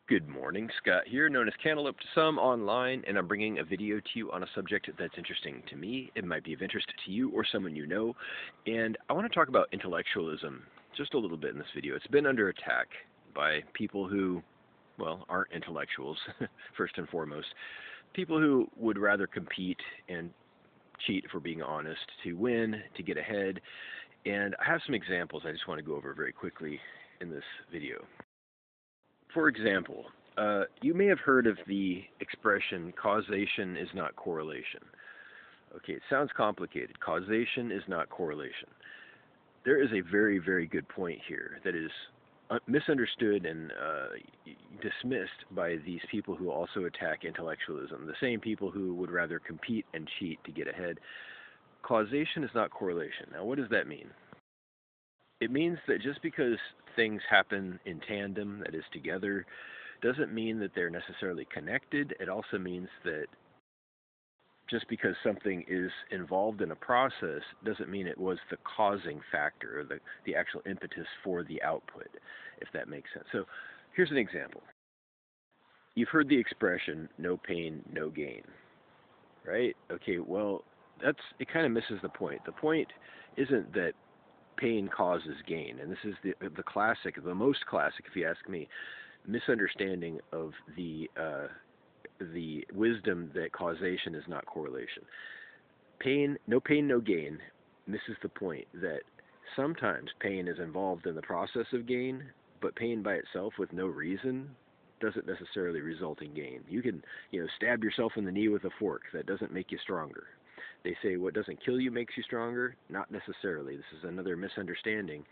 Good morning, Scott here, known as Cantaloupe to some online, and I'm bringing a video to you on a subject that's interesting to me. It might be of interest to you or someone you know, and I want to talk about intellectualism just a little bit in this video. It's been under attack by people who, well, aren't intellectuals, first and foremost. People who would rather compete and cheat, if we're being honest, to win, to get ahead. And I have some examples I just want to go over very quickly in this video. For example, you may have heard of the expression causation is not correlation. Okay, it sounds complicated. Causation is not correlation. There is a very, very good point here that is misunderstood and dismissed by these people who also attack intellectualism, the same people who would rather compete and cheat to get ahead. Causation is not correlation. Now, what does that mean? It means that just because things happen in tandem, that is together, doesn't mean that they're necessarily connected. It also means that just because something is involved in a process doesn't mean it was the causing factor or the actual impetus for the output, if that makes sense. So here's an example. You've heard the expression, no pain, no gain, right? Okay, well, it kind of misses the point. The point isn't that pain causes gain, and this is the classic, the most classic, if you ask me, misunderstanding of the wisdom that causation is not correlation. No pain, no gain misses the point that sometimes pain is involved in the process of gain, but pain by itself with no reason doesn't necessarily result in gain. You can, stab yourself in the knee with a fork. That doesn't make you stronger. They say what doesn't kill you makes you stronger. Not necessarily. This is another misunderstanding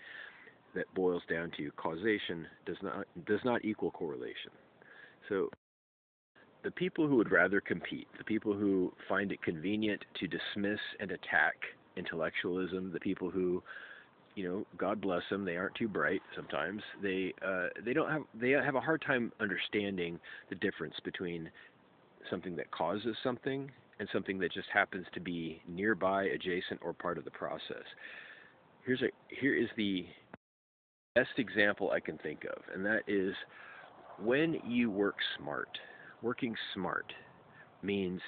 that boils down to causation does not equal correlation. So the people who would rather compete, the people who find it convenient to dismiss and attack intellectualism, the people who, God bless them, they aren't too bright sometimes. They have a hard time understanding the difference between something that causes something and something that just happens to be nearby, adjacent, or part of the process. Here is the best example I can think of, and that is when you work smart. Working smart means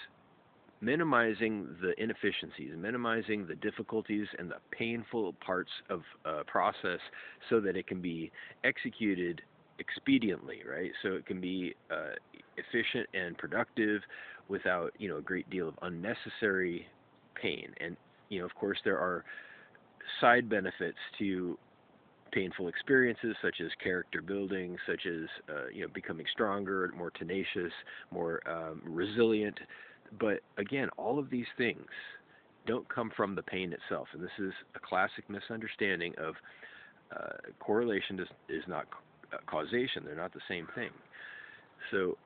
minimizing the inefficiencies, minimizing the difficulties and the painful parts of a process so that it can be executed expediently, right? So it can be efficient and productive without, a great deal of unnecessary pain. And, of course, there are side benefits to painful experiences, such as character building, such as, becoming stronger, more tenacious, more resilient. But again, all of these things don't come from the pain itself. And this is a classic misunderstanding of correlation is not causation. They're not the same thing. So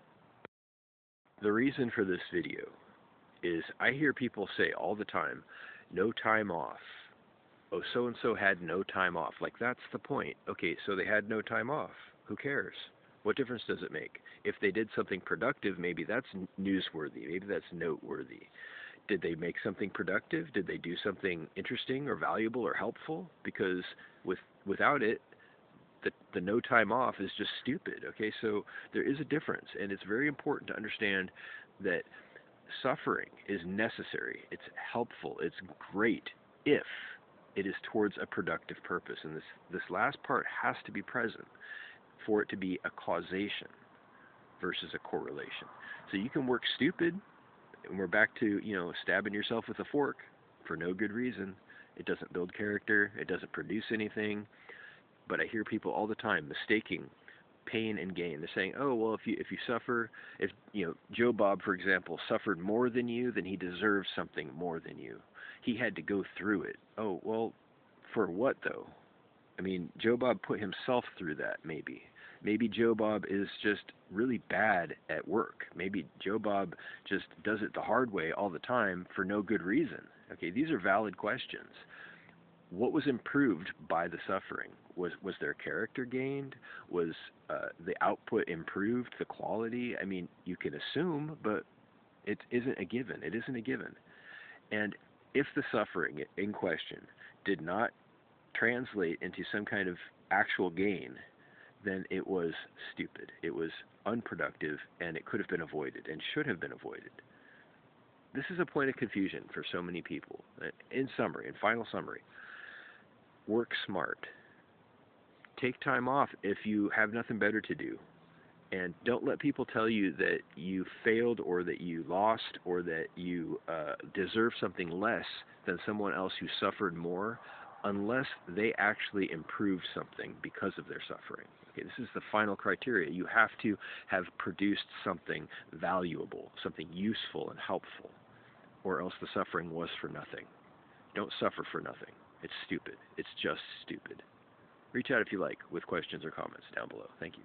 the reason for this video is I hear people say all the time, no time off. Oh, so-and-so had no time off. Like, that's the point. Okay, so they had no time off. Who cares? What difference does it make? If they did something productive, maybe that's newsworthy. Maybe that's noteworthy. Did they make something productive? Did they do something interesting or valuable or helpful? Because without it, the no time off is just stupid. Okay, so there is a difference, and it's very important to understand that suffering is necessary. It's helpful. It's great if it is towards a productive purpose, and this last part has to be present for it to be a causation versus a correlation. So you can work stupid, and we're back to stabbing yourself with a fork for no good reason. It doesn't build character. It doesn't produce anything. But I hear people all the time mistaking pain and gain. They're saying, oh, well, if you suffer, if Joe Bob, for example, suffered more than you, then he deserves something more than you. He had to go through it. Oh, well, for what though? I mean, Joe Bob put himself through that, maybe. Maybe Joe Bob is just really bad at work. Maybe Joe Bob just does it the hard way all the time for no good reason. Okay, these are valid questions. What was improved by the suffering? Was their character gained? Was the output improved, the quality? I mean, you can assume, but it isn't a given. It isn't a given. And if the suffering in question did not translate into some kind of actual gain, then it was stupid. It was unproductive, and it could have been avoided and should have been avoided. This is a point of confusion for so many people. In summary, in final summary, work smart. Take time off if you have nothing better to do. And don't let people tell you that you failed or that you lost or that you deserve something less than someone else who suffered more unless they actually improved something because of their suffering. Okay, this is the final criteria. You have to have produced something valuable, something useful and helpful, or else the suffering was for nothing. Don't suffer for nothing. It's stupid. It's just stupid. Reach out if you like with questions or comments down below. Thank you.